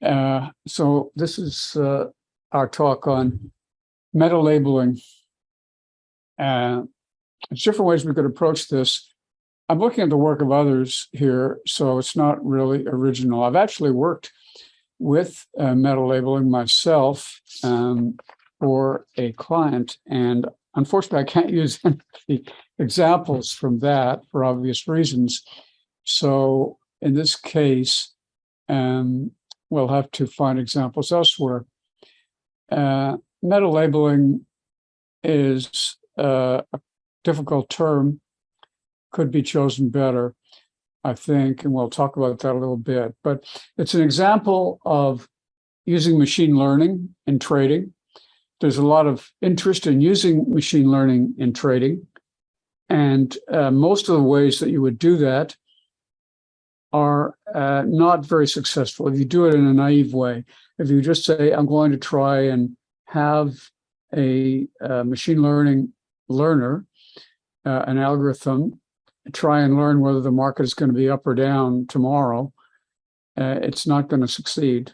So this is our talk on meta labeling. There's different ways we could approach this. I'm looking at the work of others here, so it's not really original. I've actually worked with meta labeling myself for a client, and unfortunately, I can't use any of the examples from that for obvious reasons. So in this case, we'll have to find examples elsewhere. Meta labeling is a difficult term, could be chosen better, I think, and we'll talk about that a little bit. But it's an example of using machine learning in trading. There's a lot of interest in using machine learning in trading, and most of the ways that you would do that are not very successful. If you do it in a naive way, if you just say, I'm going to try and have a machine learning learner, an algorithm, try and learn whether the market is going to be up or down tomorrow, it's not going to succeed,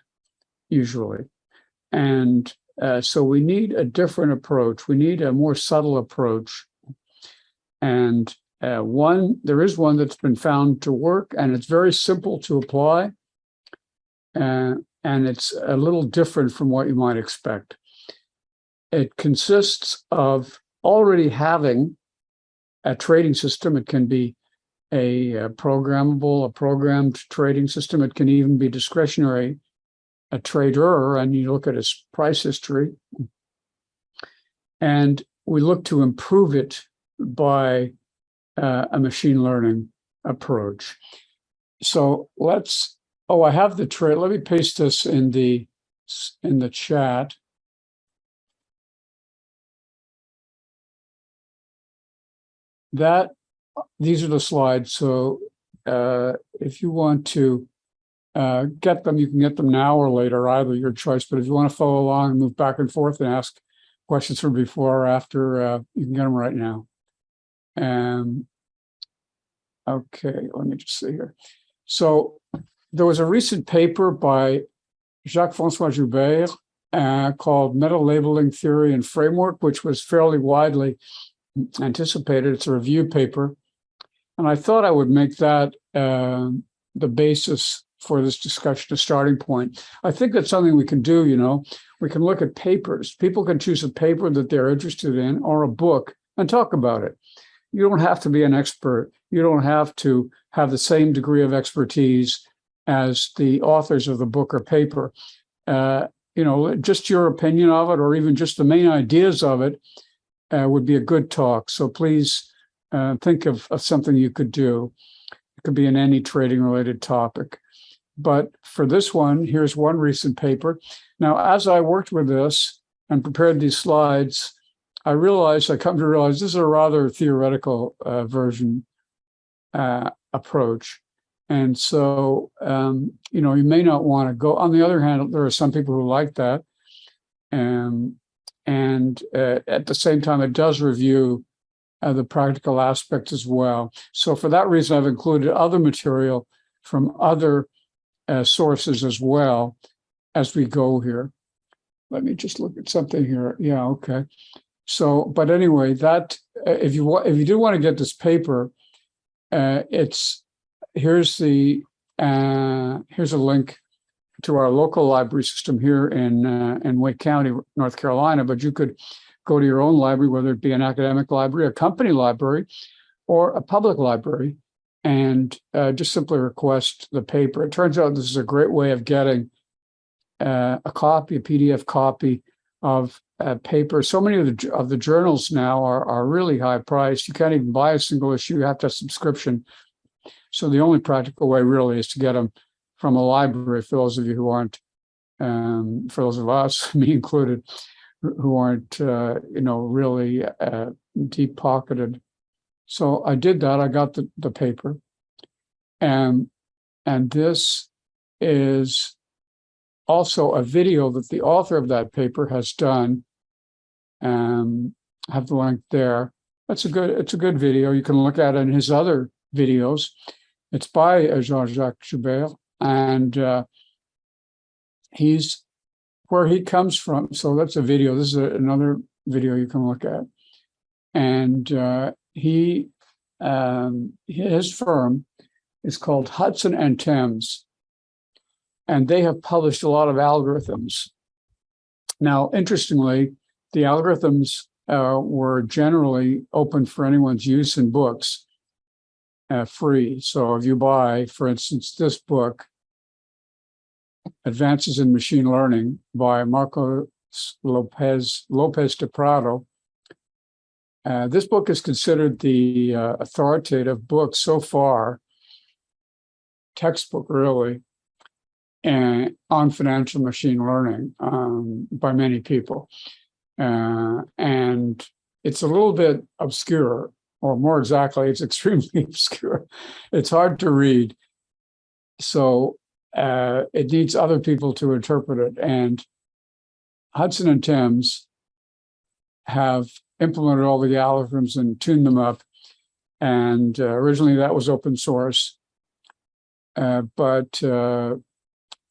usually. And so we need a different approach. We need a more subtle approach. And there is one that's been found to work, and it's very simple to apply. And it's a little different from what you might expect. It consists of already having a trading system. It can be a programmed trading system. It can even be discretionary, a trader, and you look at his price history. And we look to improve it by a machine learning approach. So I have the trade. Let me paste this in the chat. These are the slides. So if you want to get them, you can get them now or later, either your choice. But if you want to follow along and move back and forth and ask questions from before or after, you can get them right now. Okay, let me just see here. So there was a recent paper by Jacques-François Joubert called Meta Labeling Theory and Framework, which was fairly widely anticipated. It's a review paper. And I thought I would make that the basis for this discussion, a starting point. I think that's something we can do, We can look at papers. People can choose a paper that they're interested in or a book and talk about it. You don't have to be an expert. You don't have to have the same degree of expertise as the authors of the book or paper. Just your opinion of it, or even just the main ideas of it, would be a good talk. So please think of something you could do. It could be in any trading related topic. But for this one, here's one recent paper. Now, as I worked with this and prepared these slides, I come to realize this is a rather theoretical version approach. And so, you may not want to go. On the other hand, there are some people who like that. And at the same time, it does review the practical aspects as well. So for that reason, I've included other material from other sources as well as we go here. Let me just look at something here. Yeah, okay. So, but anyway, that if you do want to get this paper, here's a link to our local library system here in Wake County, North Carolina. But you could go to your own library, whether it be an academic library, a company library, or a public library, and just simply request the paper. It turns out this is a great way of getting a PDF copy of paper. So many of the journals now are really high priced. You can't even buy a single issue. You have to have subscription. So the only practical way really is to get them from a library, for those of you who aren't, for those of us, me included, who aren't, really deep pocketed. So I did that. I got the paper. And this is also a video that the author of that paper has done. I have the link there. It's a good video. You can look at it in his other videos. It's by Jean-Jacques Joubert, and he's where he comes from. So that's a video. This is another video you can look at. And his firm is called Hudson and Thames, and they have published a lot of algorithms. Now, interestingly, the algorithms were generally open for anyone's use in books, free. So if you buy, for instance, this book, Advances in Machine Learning by Marcos Lopez de Prado, this book is considered the authoritative book so far, textbook really, on financial machine learning by many people. And it's a little bit obscure, or more exactly, it's extremely obscure. It's hard to read. So it needs other people to interpret it. And Hudson and Thames have implemented all the algorithms and tuned them up. And originally that was open source, but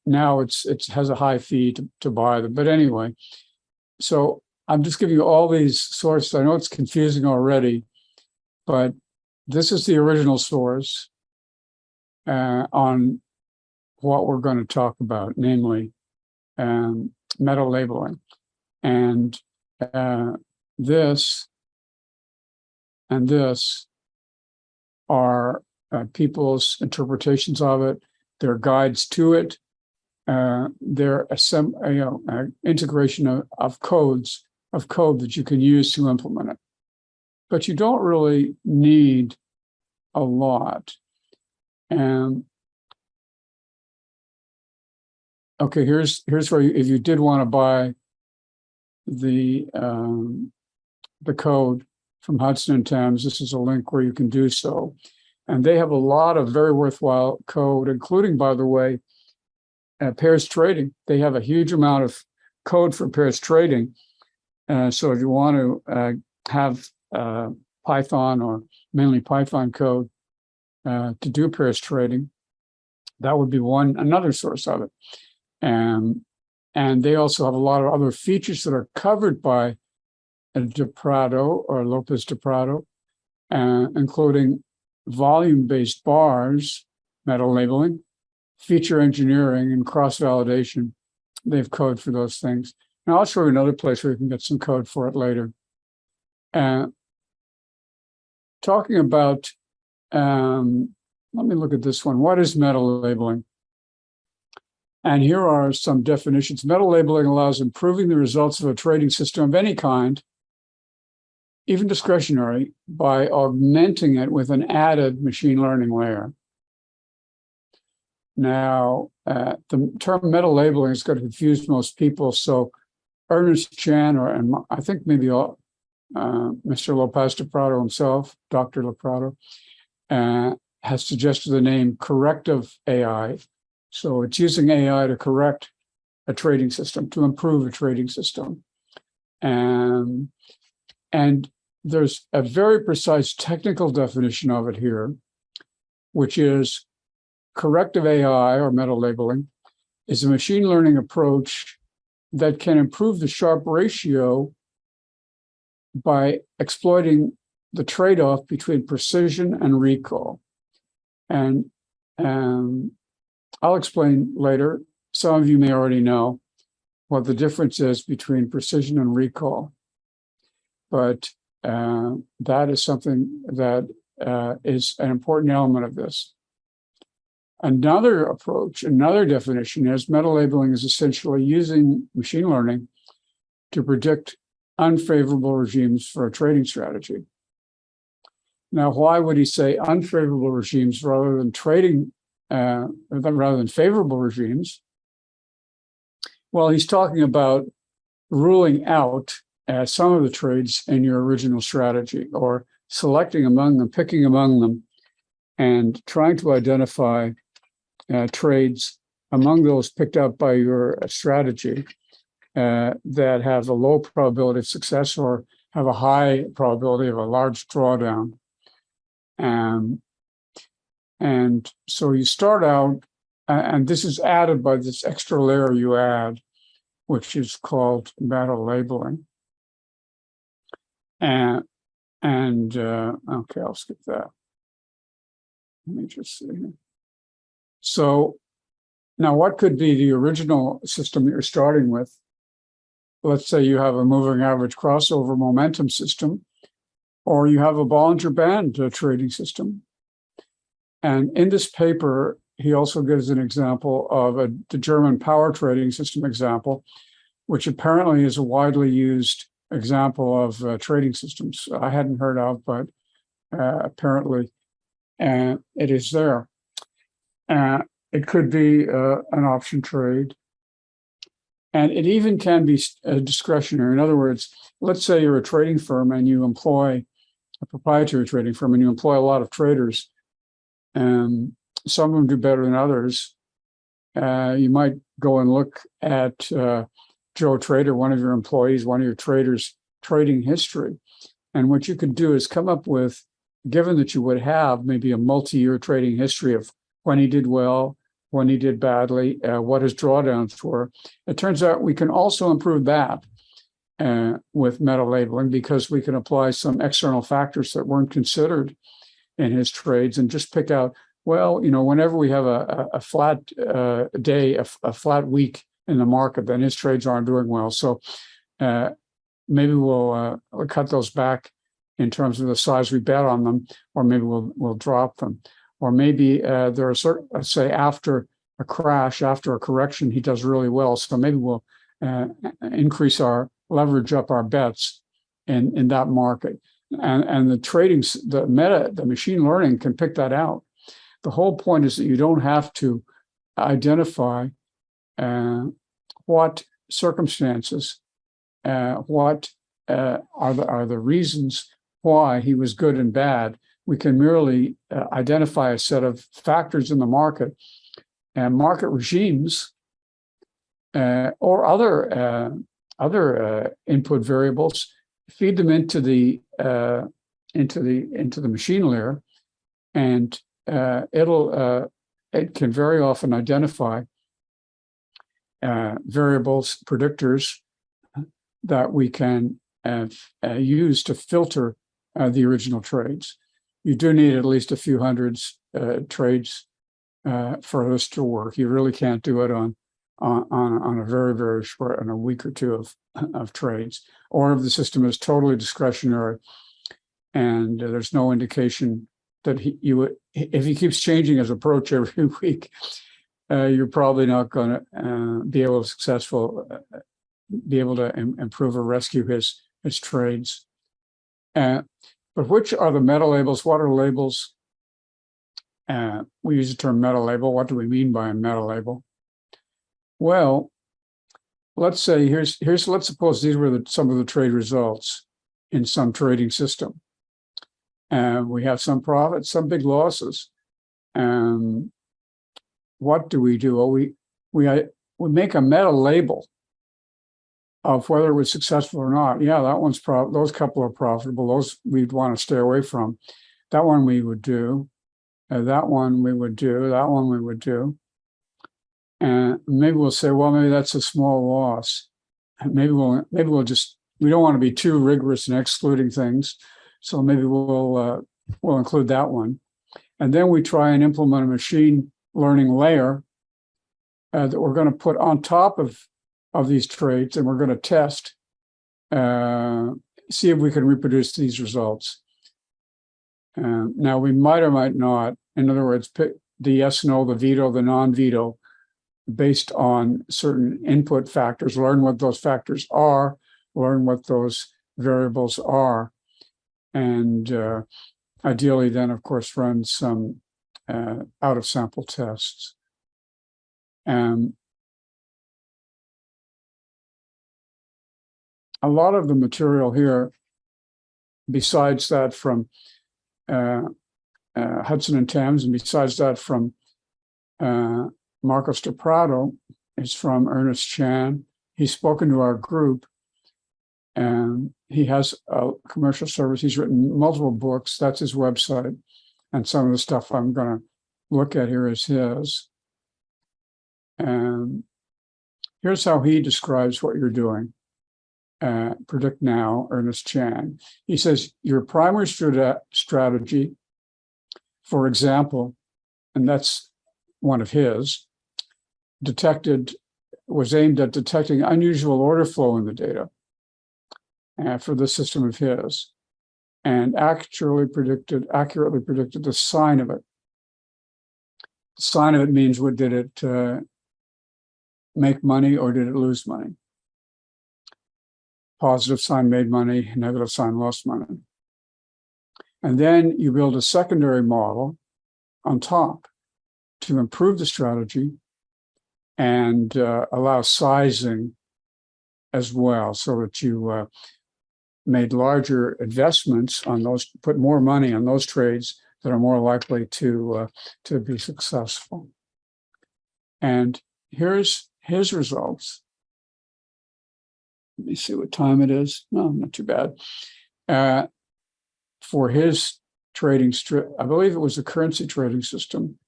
now it has a high fee to buy them. But anyway, so I'm just giving you all these sources. I know it's confusing already, but this is the original source on what we're going to talk about, namely meta labeling. And this and this are people's interpretations of it, their guides to it, their integration of code that you can use to implement it. But you don't really need a lot. And okay, here's where if you did want to buy the code from Hudson and Thames, this is a link where you can do so. And they have a lot of very worthwhile code, including, by the way, pairs trading. They have a huge amount of code for pairs trading. So if you want to have Python or mainly Python code to do pairs trading, that would be another source of it. And they also have a lot of other features that are covered by de Prado or Lopez de Prado, including volume-based bars, meta labeling, feature engineering, and cross-validation. They have code for those things. Now, I'll show you another place where you can get some code for it later. Talking about, let me look at this one. What is meta labeling? And here are some definitions. Meta labeling allows improving the results of a trading system of any kind, even discretionary, by augmenting it with an added machine learning layer. Now, the term meta labeling is going to confuse most people. So Ernest Chan, and I think maybe Mr. Lopez de Prado himself, Dr. de Prado, has suggested the name Corrective AI. So it's using AI to correct a trading system, to improve a trading system. And there's a very precise technical definition of it here, which is corrective AI, or meta labeling, is a machine learning approach that can improve the Sharpe ratio by exploiting the trade-off between precision and recall. And I'll explain later. Some of you may already know what the difference is between precision and recall. But that is something that is an important element of this. Another approach, another definition is meta labeling is essentially using machine learning to predict unfavorable regimes for a trading strategy. Now, why would he say unfavorable regimes rather than favorable regimes? Well, he's talking about ruling out some of the trades in your original strategy, or selecting among them, picking among them, and trying to identify trades among those picked up by your strategy that have a low probability of success or have a high probability of a large drawdown. And so you start out and this is added by this extra layer you add, which is called meta labeling. And okay, I'll skip that. Let me just see here. So now what could be the original system that you're starting with? Let's say you have a moving average crossover momentum system, or you have a Bollinger Band trading system. And in this paper, he also gives an example of the German power trading system example, which apparently is a widely used example of trading systems I hadn't heard of, but apparently it is there. It could be an option trade. And it even can be discretionary. In other words, let's say you're a trading firm and you employ a proprietary trading firm and you employ a lot of traders. And some of them do better than others. You might go and look at Joe Trader, one of your employees, one of your traders' trading history. And what you could do is come up with, given that you would have maybe a multi-year trading history of when he did well, when he did badly, what his drawdowns were. It turns out we can also improve that with meta labeling, because we can apply some external factors that weren't considered in his trades and just pick out, well, whenever we have a flat day, a flat week in the market, then his trades aren't doing well. So maybe we'll cut those back in terms of the size we bet on them, or maybe we'll drop them. Or maybe there are certain, let's say after a crash, after a correction, he does really well. So maybe we'll increase our leverage up our bets in that market. And the trading, the machine learning can pick that out. The whole point is that you don't have to identify what circumstances, what are the reasons why he was good and bad. We can merely identify a set of factors in the market and market regimes or other input variables, feed them into the machine layer, and it can very often identify variables, predictors that we can use to filter the original trades. You do need at least a few hundreds trades for this to work. You really can't do it on a very, very short, on a week or two of trades, or if the system is totally discretionary and there's no indication that if he keeps changing his approach every week, you're probably not going to be able to improve or rescue his trades. But which are the meta labels? What are labels? We use the term meta label. What do we mean by a meta label? Well, let's say let's suppose these were some of the trade results in some trading system. We have some profits, some big losses. What do? Well, we make a meta label of whether it was successful or not. Yeah, that one's those couple are profitable. Those we'd want to stay away from. That one we would do. That one we would do. That one we would do. And maybe we'll say, well, maybe that's a small loss. Maybe we'll just, we don't want to be too rigorous in excluding things, so maybe we'll include that one. And then we try and implement a machine learning layer that we're going to put on top of these trades, and we're going to test, see if we can reproduce these results. Now, we might or might not, in other words, pick the yes, no, the veto, the non-veto, based on certain input factors, learn what those factors are, learn what those variables are, and ideally then, of course, run some out-of-sample tests. A lot of the material here, besides that from Hudson and Thames, and besides that from Marcos de Prado, is from Ernest Chan. He's spoken to our group, and he has a commercial service. He's written multiple books. That's his website. And some of the stuff I'm going to look at here is his. Here's how he describes what you're doing. Predict Now, Ernest Chan. He says, your primary strategy, for example, and that's one of his, was aimed at detecting unusual order flow in the data for the system of his, and accurately predicted the sign of it. The sign of it means, what did it make money or did it lose money? Positive sign made money, negative sign lost money. And then you build a secondary model on top to improve the strategy and allow sizing as well, so that you made larger investments on those, put more money on those trades that are more likely to be successful. And here's his results. Let me see what time it is. No, not too bad. For his trading, I believe it was a currency trading system,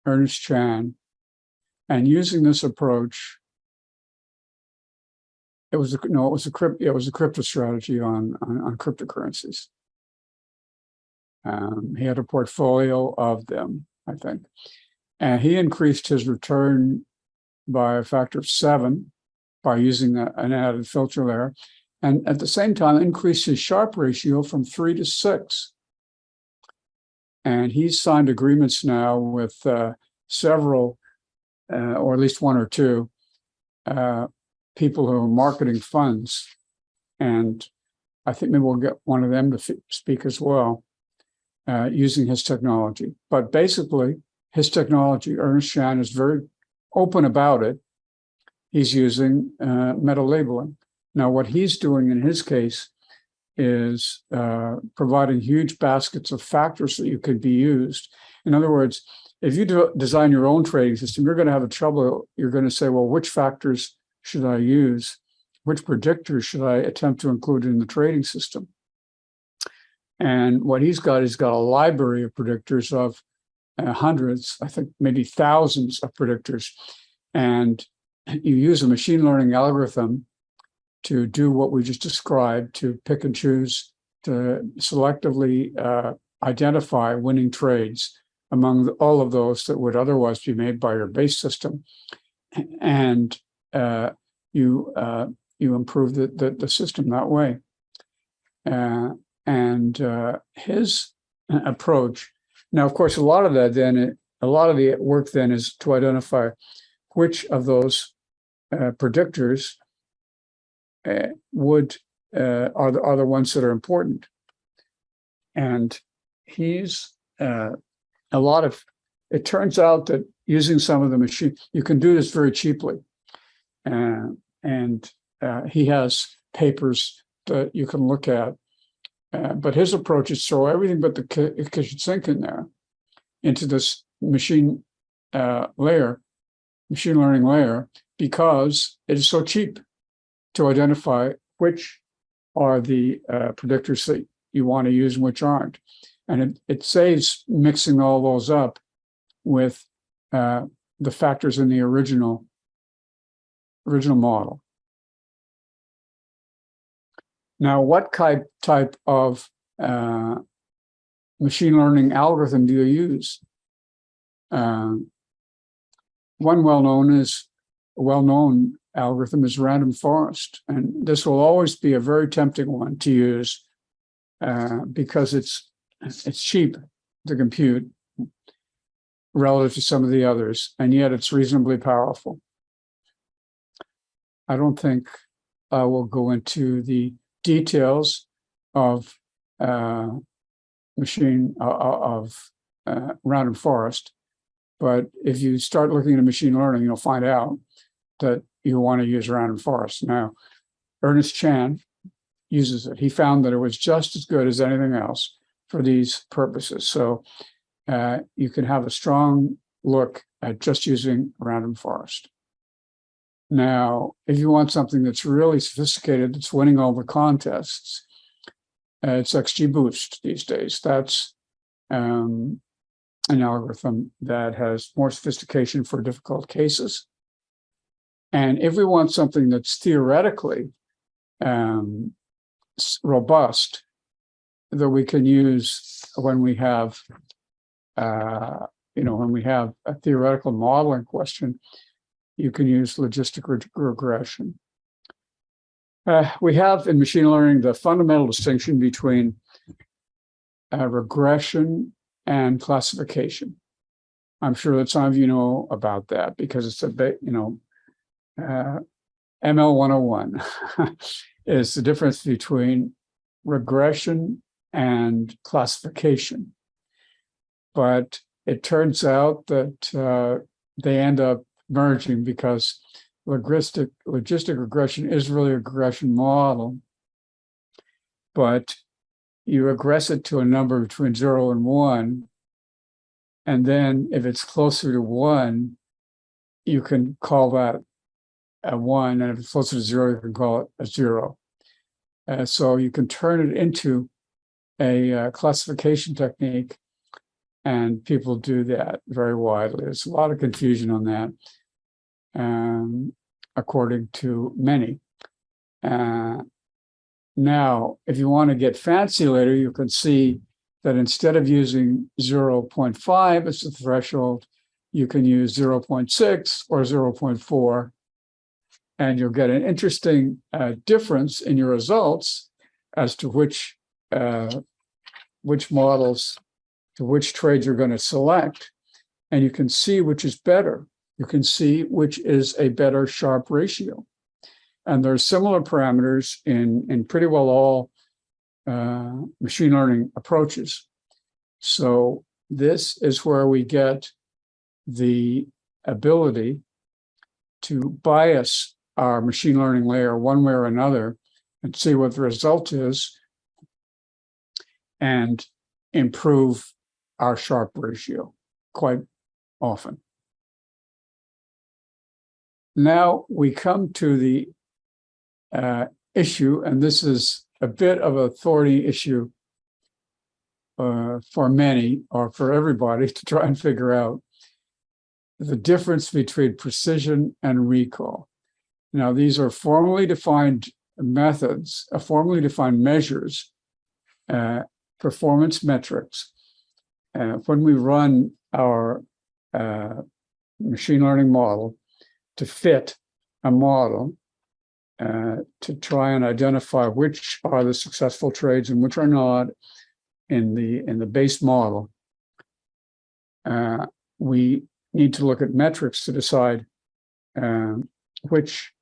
Ernest Chan, and using this approach, it was a crypto strategy on cryptocurrencies. He had a portfolio of them, I think, and he increased his return by a factor of 7 by using an added filter layer, and at the same time increased his Sharpe ratio from 3 to 6. And he's signed agreements now with several, or at least 1 or 2, people who are marketing funds. And I think maybe we'll get one of them to speak as well, using his technology. But basically, his technology, Ernest Chan, is very open about it. He's using meta labeling. Now, what he's doing in his case is providing huge baskets of factors that you could be used. In other words, if you design your own trading system, you're going to have trouble. You're going to say, well, which factors should I use? Which predictors should I attempt to include in the trading system? And what he's got a library of predictors of hundreds, I think maybe thousands of predictors. And you use a machine learning algorithm to do what we just described, to pick and choose, to selectively identify winning trades among all of those that would otherwise be made by your base system. And you improve the system that way. His approach, now, of course, a lot of the work then is to identify which of those predictors are the ones that are important. And it turns out that using some of the machine, you can do this very cheaply. He has papers that you can look at. But his approach is throw everything but the kitchen sink in there into this machine learning layer, because it is so cheap to identify which are the predictors that you want to use and which aren't. And it saves mixing all those up with the factors in the original model. Now, what type of machine learning algorithm do you use? One well-known algorithm is random forest, and this will always be a very tempting one to use because it's cheap to compute relative to some of the others, and yet it's reasonably powerful. I don't think I will go into the details of random forest, but if you start looking at machine learning, you'll find out that you want to use random forest. Now, Ernest Chan uses it. He found that it was just as good as anything else for these purposes. So you can have a strong look at just using random forest. Now, if you want something that's really sophisticated, that's winning all the contests, it's XGBoost these days. That's an algorithm that has more sophistication for difficult cases. And if we want something that's theoretically robust, that we can use when we have, when we have a theoretical modeling question, you can use logistic regression. We have in machine learning the fundamental distinction between regression and classification. I'm sure that some of you know about that because it's ML 101 is the difference between regression and classification. But it turns out that they end up merging because logistic regression is really a regression model, but you regress it to a number between 0 and 1, and then if it's closer to 1, you can call that a 1, and if it's closer to 0, you can call it a 0. So you can turn it into a classification technique, and people do that very widely. There's a lot of confusion on that, according to many. Now, if you want to get fancy later, you can see that instead of using 0.5 as the threshold, you can use 0.6 or 0.4, and you'll get an interesting difference in your results as to which models, to which trades you're going to select, and you can see which is better. You can see which is a better Sharpe ratio. And there are similar parameters in pretty well all machine learning approaches. So this is where we get the ability to bias our machine learning layer one way or another and see what the result is and improve our Sharpe ratio quite often. Now we come to the issue, and this is a bit of a thorny issue for many or for everybody to try and figure out the difference between precision and recall. Now, these are formally defined methods, formally defined measures, performance metrics. When we run our machine learning model to fit a model, to try and identify which are the successful trades and which are not in the base model, we need to look at metrics to decide which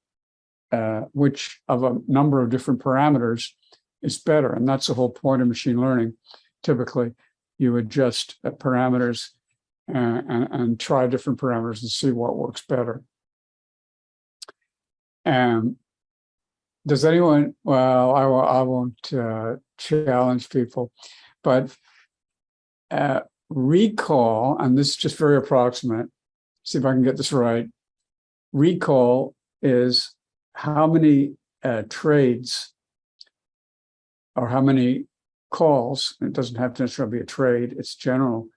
of a number of different parameters is better. And that's the whole point of machine learning. Typically, you adjust parameters and try different parameters and see what works better. Does anyone, well, I won't challenge people, but recall, and this is just very approximate, see if I can get this right. Recall is how many trades or how many calls, it doesn't have to necessarily be a trade, it's general,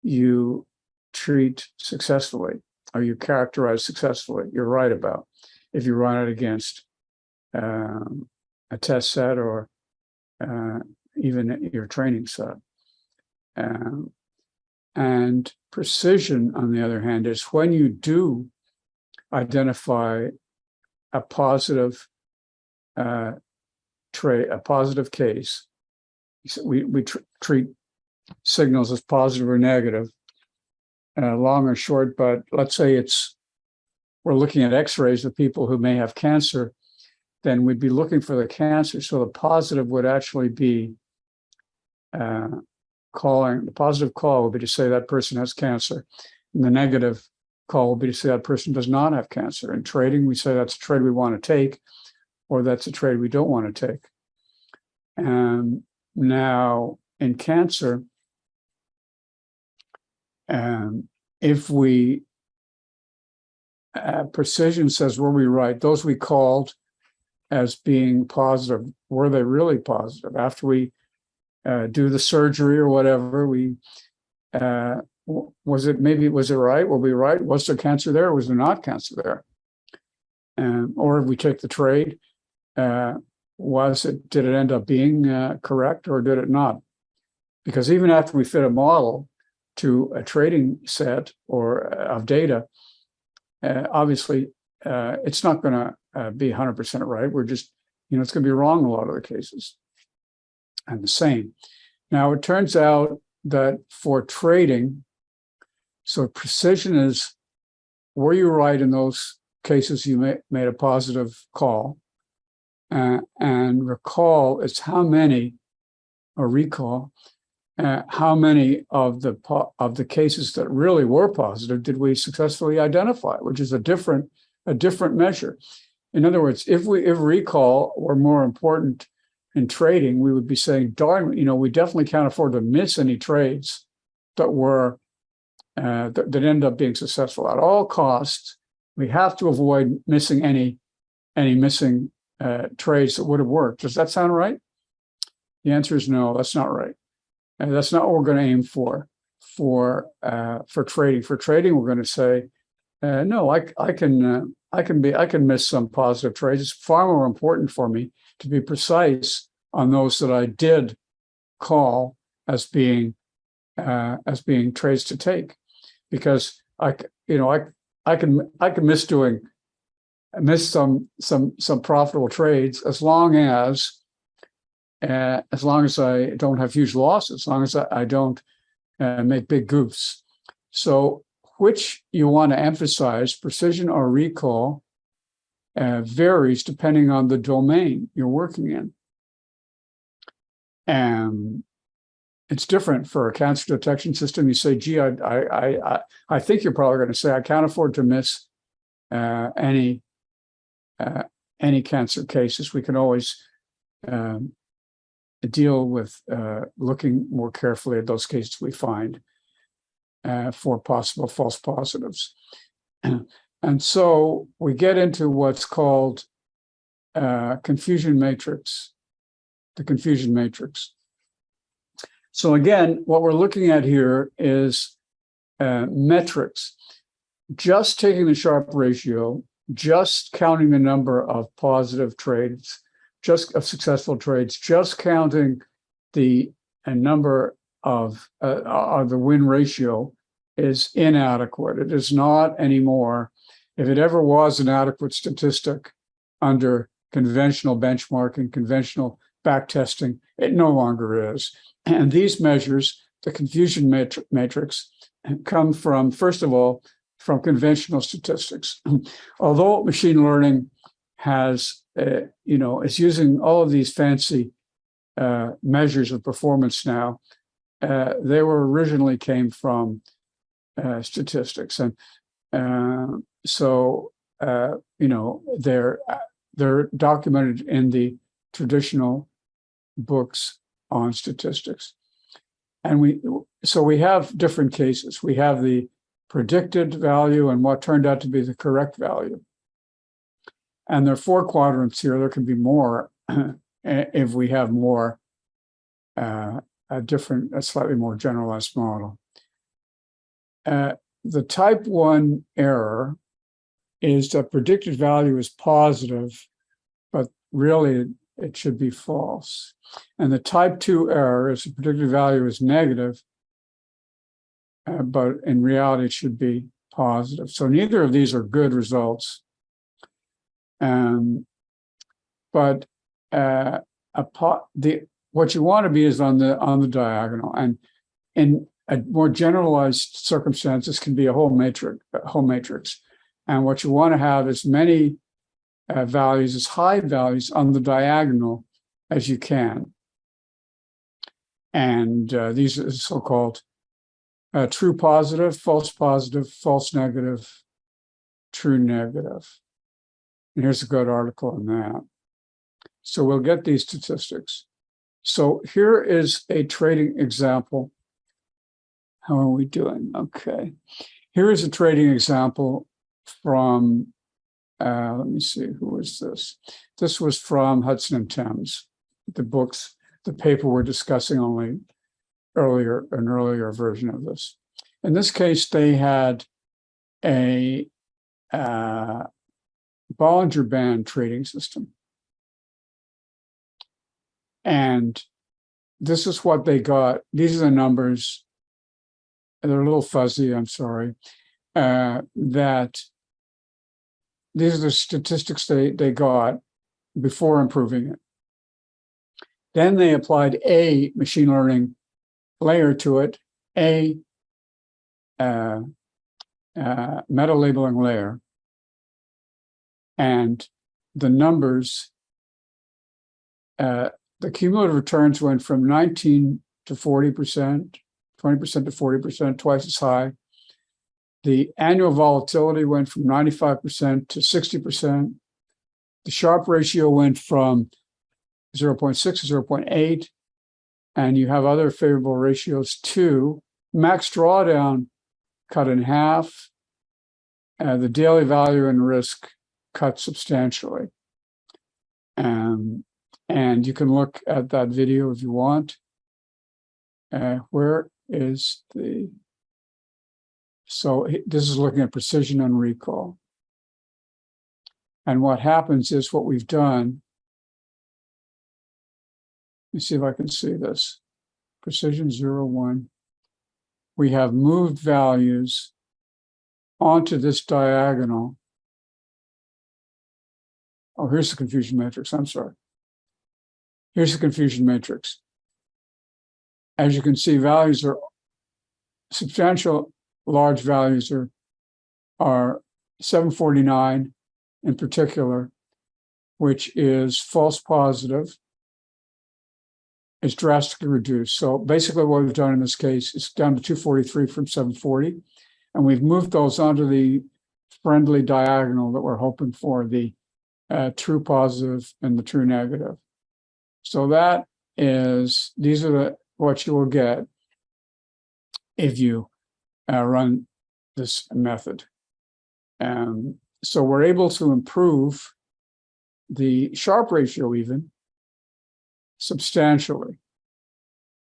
you treat successfully or you characterize successfully, you're right about, if you run it against a test set or even your training set. And precision, on the other hand, is when you do identify a positive trade, a positive case. We treat signals as positive or negative, long or short, but let's say we're looking at x-rays of people who may have cancer, then we'd be looking for the cancer. So the positive would actually be the positive call would be to say that person has cancer. And the negative call will be to say that person does not have cancer. In trading, we say that's a trade we want to take, or that's a trade we don't want to take. Now, in cancer, if we precision says, were we right? Those we called as being positive, were they really positive? After we do the surgery or whatever. Was it right? Were we right? Was there cancer there? Or was there not cancer there? Or if we take the trade, did it end up being correct or did it not? Because even after we fit a model to a trading set or of data, obviously it's not going to be 100% right. We're just, it's going to be wrong in a lot of the cases. And the same. Now, it turns out that for trading, so precision is, were you right in those cases you made a positive call? And recall is how many of the cases that really were positive did we successfully identify, which is a different measure. In other words, if recall were more important in trading, we would be saying, darn, we definitely can't afford to miss any trades that were that end up being successful at all costs. We have to avoid missing any missing trades that would have worked. Does that sound right? The answer is no, that's not right. And that's not what we're going to aim for trading. For trading, we're going to say, no, I can miss some positive trades. It's far more important for me to be precise on those that I did call as being trades to take, because I can miss some profitable trades as long as I don't have huge losses, as long as I don't make big goofs. So which you want to emphasize, precision or recall, varies depending on the domain you're working in. And it's different for a cancer detection system. You say, gee, I think you're probably going to say, I can't afford to miss any cancer cases. We can always deal with looking more carefully at those cases we find for possible false positives. And so we get into what's called confusion matrix, the confusion matrix. So again, what we're looking at here is metrics. Just taking the Sharpe ratio, just counting the number of positive trades, just of successful trades, just counting the number of the win ratio is inadequate. It is not anymore. If it ever was an adequate statistic under conventional benchmarking, conventional backtesting, it no longer is. And these measures, the confusion matrix, come from, first of all, from conventional statistics. Although machine learning has, is using all of these fancy measures of performance now, they were originally came from statistics. And they're documented in the traditional books on statistics. And we have different cases. We have the predicted value and what turned out to be the correct value. And there are 4 quadrants here. There can be more if we have more a slightly more generalized model. The type 1 error is that predicted value is positive, but really it should be false. And the type 2 error is the predicted value is negative, but in reality it should be positive. So neither of these are good results. But what you want to be is on the diagonal, and in a more generalized circumstances can be a whole matrix. And what you want to have is many values, as high values on the diagonal as you can. And these are so-called true positive, false negative, true negative. And here's a good article on that. So we'll get these statistics. So here is a trading example. How are we doing? Okay. Here is a trading example from, let me see, who was this? This was from Hudson and Thames, the books. the paper we're discussing only an earlier version of this. In this case, they had a Bollinger Band trading system. And this is what they got. These are the numbers. They're a little fuzzy, I'm sorry. That these are the statistics they got before improving it. Then they applied a machine learning layer to it, a meta labeling layer, and the numbers, the cumulative returns went from 19 to 40%, 20% to 40%, twice as high. The annual volatility went from 95% to 60%. The Sharpe ratio went from 0.6 to 0.8, and you have other favorable ratios too. Max drawdown cut in half. The daily value and risk cut substantially. And you can look at that video if you want. Where is the... So this is looking at precision and recall. And what happens is what we've done, let me see if I can see this. Precision 0, 1. We have moved values onto this diagonal. Oh, here's the confusion matrix. I'm sorry. Here's the confusion matrix. As you can see, values are substantial. Large values are 749 in particular, which is false positive, is drastically reduced. So basically what we've done in this case is down to 243 from 740, and we've moved those onto the friendly diagonal that we're hoping for, the true positive and the true negative. So that is, these are what you will get if you run this method. So we're able to improve the Sharpe ratio even substantially.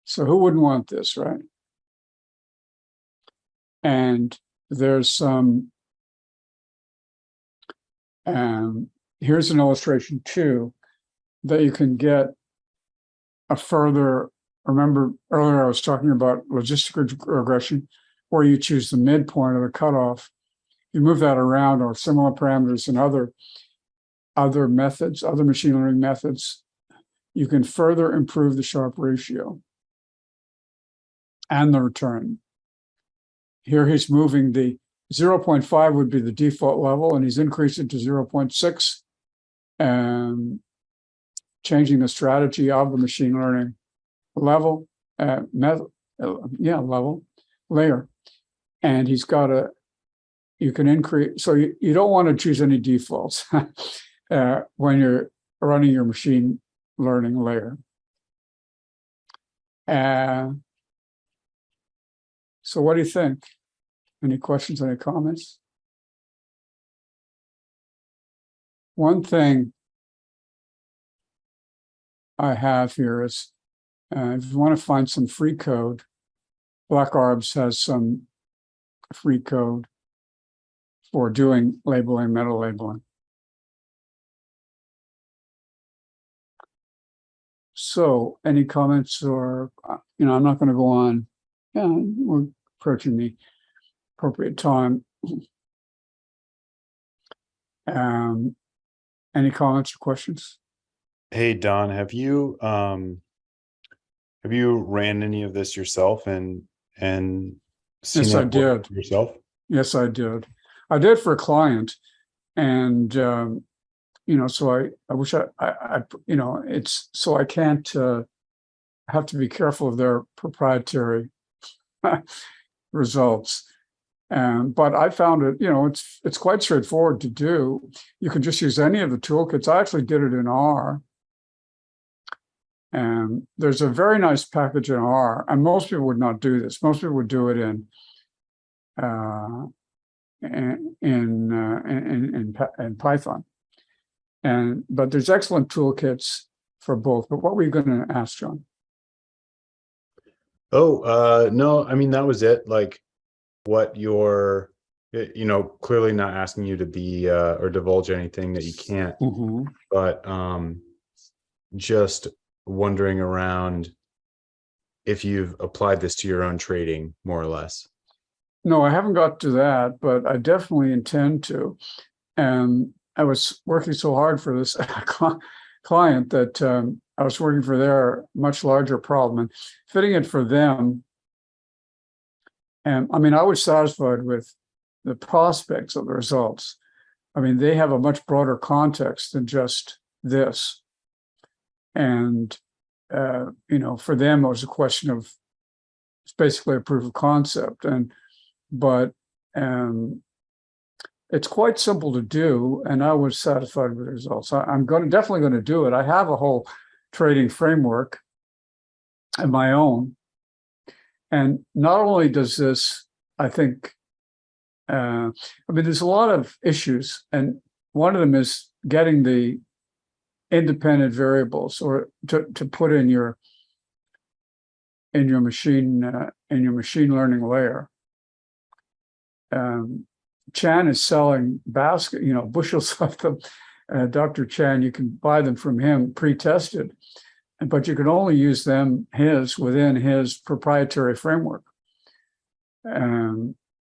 So who wouldn't want this, right? And there's some, here's an illustration too, that you can get a further, remember earlier I was talking about logistic regression, where you choose the midpoint of the cutoff. You move that around, or similar parameters in other methods, other machine learning methods, you can further improve the Sharpe ratio and the return. Here he's moving the 0.5 would be the default level, and he's increased it to 0.6, changing the strategy of the machine learning level, level layer. And he's got you can increase, so you don't want to choose any defaults when you're running your machine learning layer. So what do you think? Any questions, any comments? One thing I have here is, if you want to find some free code, Black Arbs has some free code for doing labeling, meta labeling. So any comments, or, I'm not going to go on. Yeah, we're approaching the appropriate time. Any comments or questions? Hey, Don, have you ran any of this yourself and seen Yes, I did. Yourself? Yes, I did. I did for a client, and so I wish I it's so I can't have to be careful of their proprietary results. But I found it, it's quite straightforward to do. You can just use any of the toolkits. I actually did it in R. And there's a very nice package in R, and most people would not do this. Most people would do it in Python. But there's excellent toolkits for both. But what were you going to ask, John? Oh, no, I mean, that was it. Like what your, clearly not asking you to be, or divulge anything that you can't, but, just wondering around if you've applied this to your own trading more or less. No, I haven't got to that, but I definitely intend to. And I was working so hard for this client that I was working for their much larger problem and fitting it for them. And I mean, I was satisfied with the prospects of the results. I mean, they have a much broader context than just this. And, for them, it was a question of, it's basically a proof of concept. But it's quite simple to do, and I was satisfied with the results. I'm definitely going to do it. I have a whole trading framework of my own, and not only does this, I think, there's a lot of issues, and one of them is getting the independent variables or to put in your machine learning layer. Chan is selling bushels of them. Dr. Chan, you can buy them from him pre-tested, but you can only use them within his proprietary framework,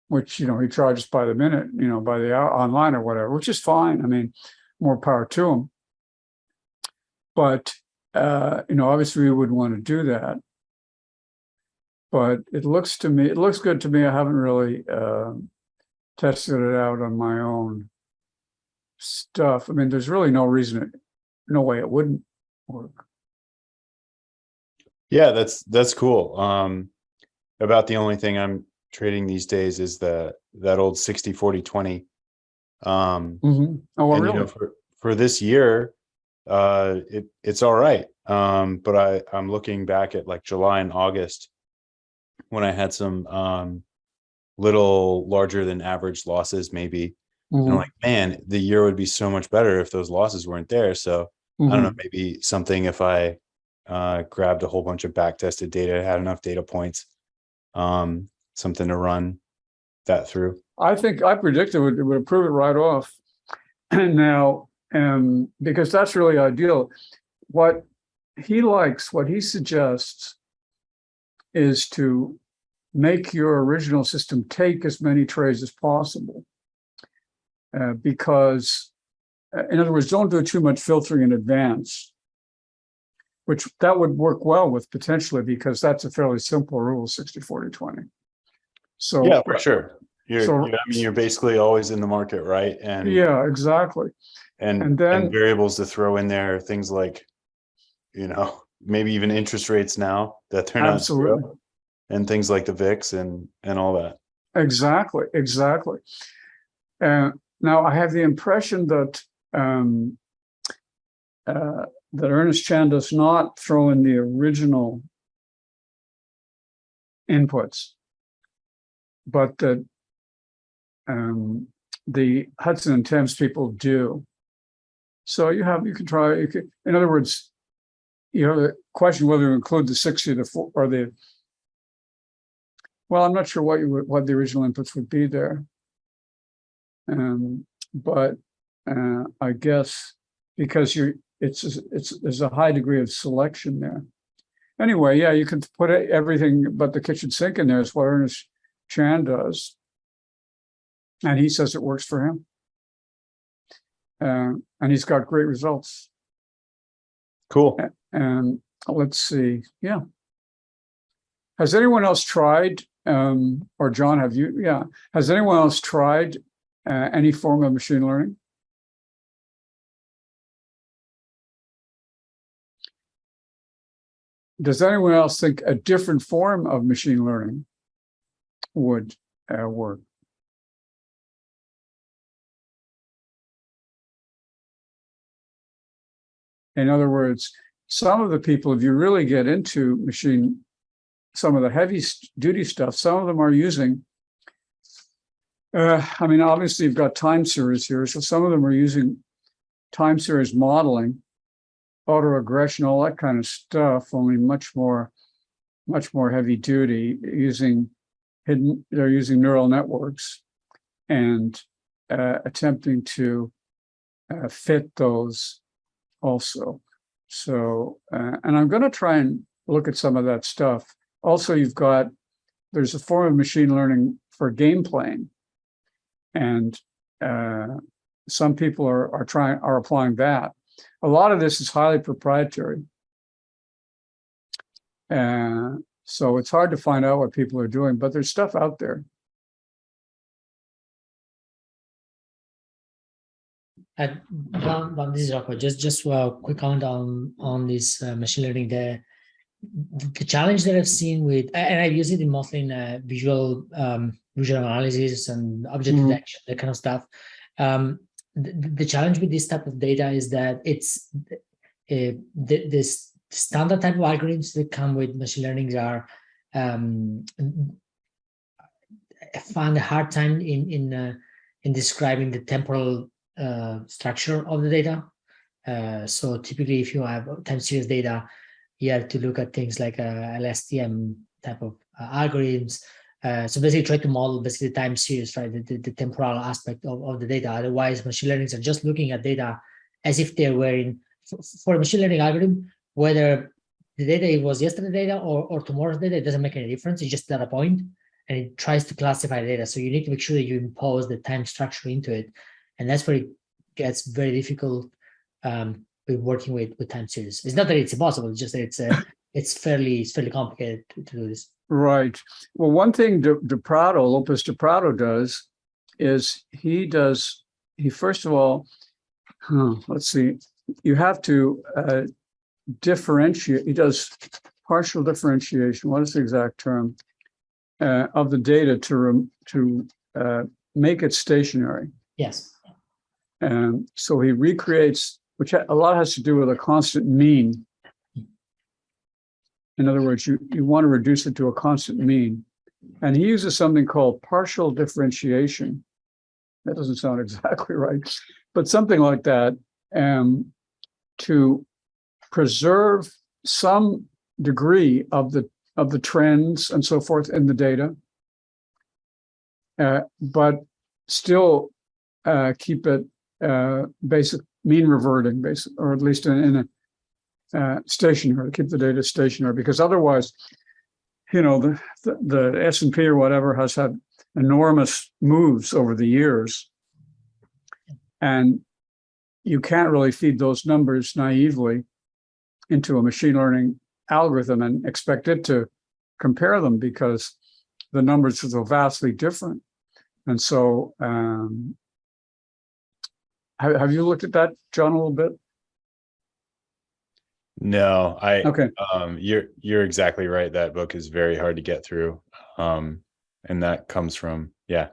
which he charges by the minute, by the hour online or whatever, which is fine. I mean, more power to him. But obviously we wouldn't want to do that. But it looks good to me. I haven't really tested it out on my own stuff. I mean, there's really no way it wouldn't work. Yeah, that's cool. About the only thing I'm trading these days is that old 60-40-20. Oh, well, and really? For this year, it's all right. But I'm looking back at like July and August when I had some little larger than average losses, maybe. And I'm like, man, the year would be so much better if those losses weren't there. So I don't know, maybe something if I grabbed a whole bunch of back tested data, had enough data points, something to run that through. I think I predicted it would approve it right off. And now, because that's really ideal. What he suggests is to make your original system take as many trades as possible. Because, in other words, don't do too much filtering in advance, which that would work well with potentially, because that's a fairly simple rule, 60-40-20. So yeah, for sure. You're basically always in the market, right? And yeah, exactly. And then variables to throw in there, things like, maybe even interest rates now that they're not zero, and things like the VIX and all that. Exactly. Now I have the impression that that Ernest Chan does not throw in the original inputs, but that the Hudson and Thames people do. So you can try. In other words, the question whether to include the 60 or the. Well, I'm not sure what the original inputs would be there. But I guess because there's a high degree of selection there. Anyway, yeah, you can put everything but the kitchen sink in there. Is what Ernest Chan does, and he says it works for him. And he's got great results. Cool. And let's see. Yeah. Has anyone else tried, or John, have you? Yeah. Has anyone else tried any form of machine learning? Does anyone else think a different form of machine learning would work? In other words, some of the people, if you really get into some of the heavy duty stuff, some of them are using, obviously you've got time series here. So some of them are using time series modeling autoaggression, all that kind of stuff, only much more heavy duty, they're using neural networks and attempting to fit those also. So, and I'm going to try and look at some of that stuff. Also, there's a form of machine learning for game playing, and some people are applying that. A lot of this is highly proprietary, so it's hard to find out what people are doing, but there's stuff out there. This is Rocco. Just a quick comment on this machine learning. The challenge that I've seen with, and I've used it mostly in visual analysis and object detection, that kind of stuff. The challenge with this type of data is that it's this standard type of algorithms that come with machine learning are I find a hard time in describing the temporal structure of the data. So typically, if you have time series data, you have to look at things like LSTM type of algorithms. So basically try to model basically the time series, right? The temporal aspect of the data. Otherwise, machine learning are just looking at data as if they were in, for a machine learning algorithm, whether the data was yesterday's data or tomorrow's data, it doesn't make any difference. It's just data point, and it tries to classify data. So you need to make sure that you impose the time structure into it. And that's where it gets very difficult with working with time series. It's not that it's impossible, it's just that it's fairly complicated to do this. Right. Well, one thing Lopez de Prado does is he first of all, let's see, you have to differentiate. He does partial differentiation. What is the exact term of the data to make it stationary? Yes. And so he recreates, which a lot has to do with a constant mean. In other words, you want to reduce it to a constant mean. And he uses something called partial differentiation. That doesn't sound exactly right, but something like that, to preserve some degree of the trends and so forth in the data, but still keep it basic mean reverting, or at least in a stationary, keep the data stationary, because otherwise, the S&P or whatever has had enormous moves over the years, and you can't really feed those numbers naively into a machine learning algorithm and expect it to compare them, because the numbers are so vastly different. And so, have you looked at that, John, a little bit? No, Okay. You're exactly right. That book is very hard to get through. And that comes from, it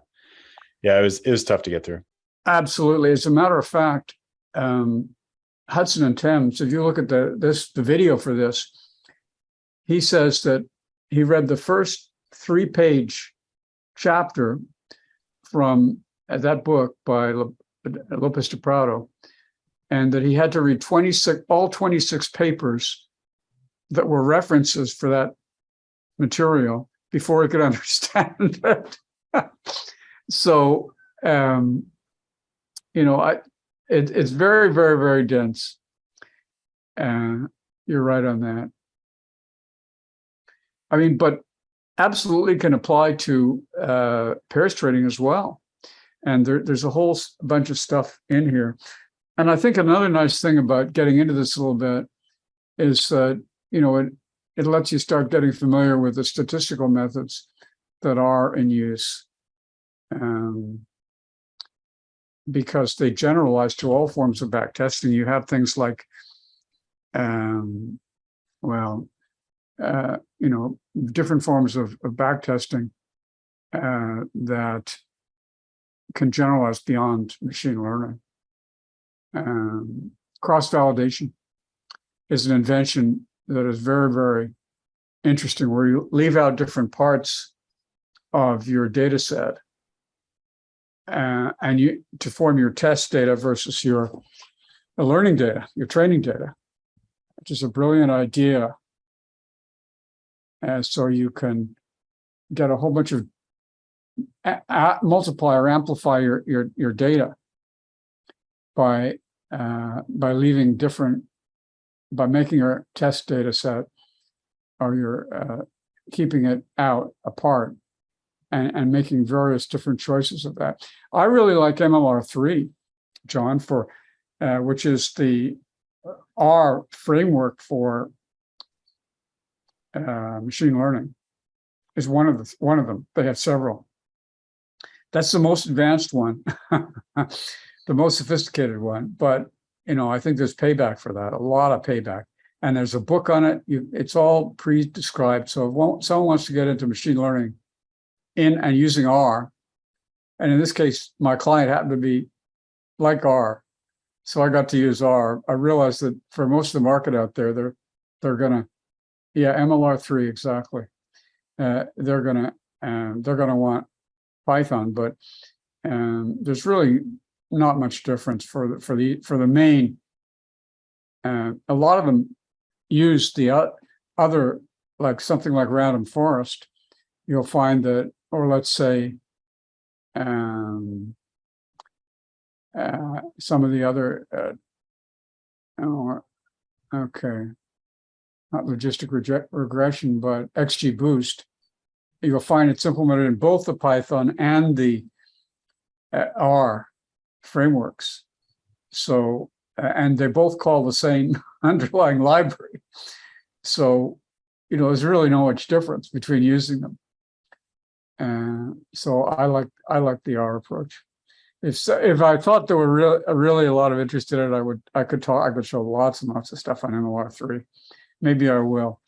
was tough to get through. Absolutely. As a matter of fact, Hudson and Thames, if you look at the video for this, he says that he read the first 3-page chapter from that book by Lopez de Prado, and that he had to read all 26 papers that were references for that material before he could understand it. So, it's very, very, very dense. You're right on that. I mean, but absolutely can apply to pairs trading as well. And there's a whole bunch of stuff in here. And I think another nice thing about getting into this a little bit is that, it lets you start getting familiar with the statistical methods that are in use, because they generalize to all forms of backtesting. You have things like, different forms of backtesting that can generalize beyond machine learning. Cross-validation is an invention that is very, very interesting, where you leave out different parts of your data set and you to form your test data versus your learning data, your training data. which is a brilliant idea. And so you can get a whole bunch of multiply or amplify your data by leaving different, by making your test data set or your keeping it out apart and making various different choices of that. I really like MLR3, John, for which is the R framework for machine learning. Is one of them. They have several. That's the most advanced one, the most sophisticated one. But I think there's payback for that, a lot of payback. And there's a book on it. It's all pre-described. So if someone wants to get into machine learning in and using R, and in this case, my client happened to be like R, so I got to use R. I realized that for most of the market out there, they're gonna, MLR3 exactly. They're gonna want Python, but there's really not much difference for the main. A lot of them use the other, like something like random forest. You'll find that, or let's say, some of the other, not logistic regression, but XGBoost. You'll find it's implemented in both the Python and the R frameworks. So, and they both call the same underlying library. So, there's really no much difference between using them. So I like the R approach. If I thought there were really a lot of interest in it, I could show lots and lots of stuff on MLR3. Maybe I will.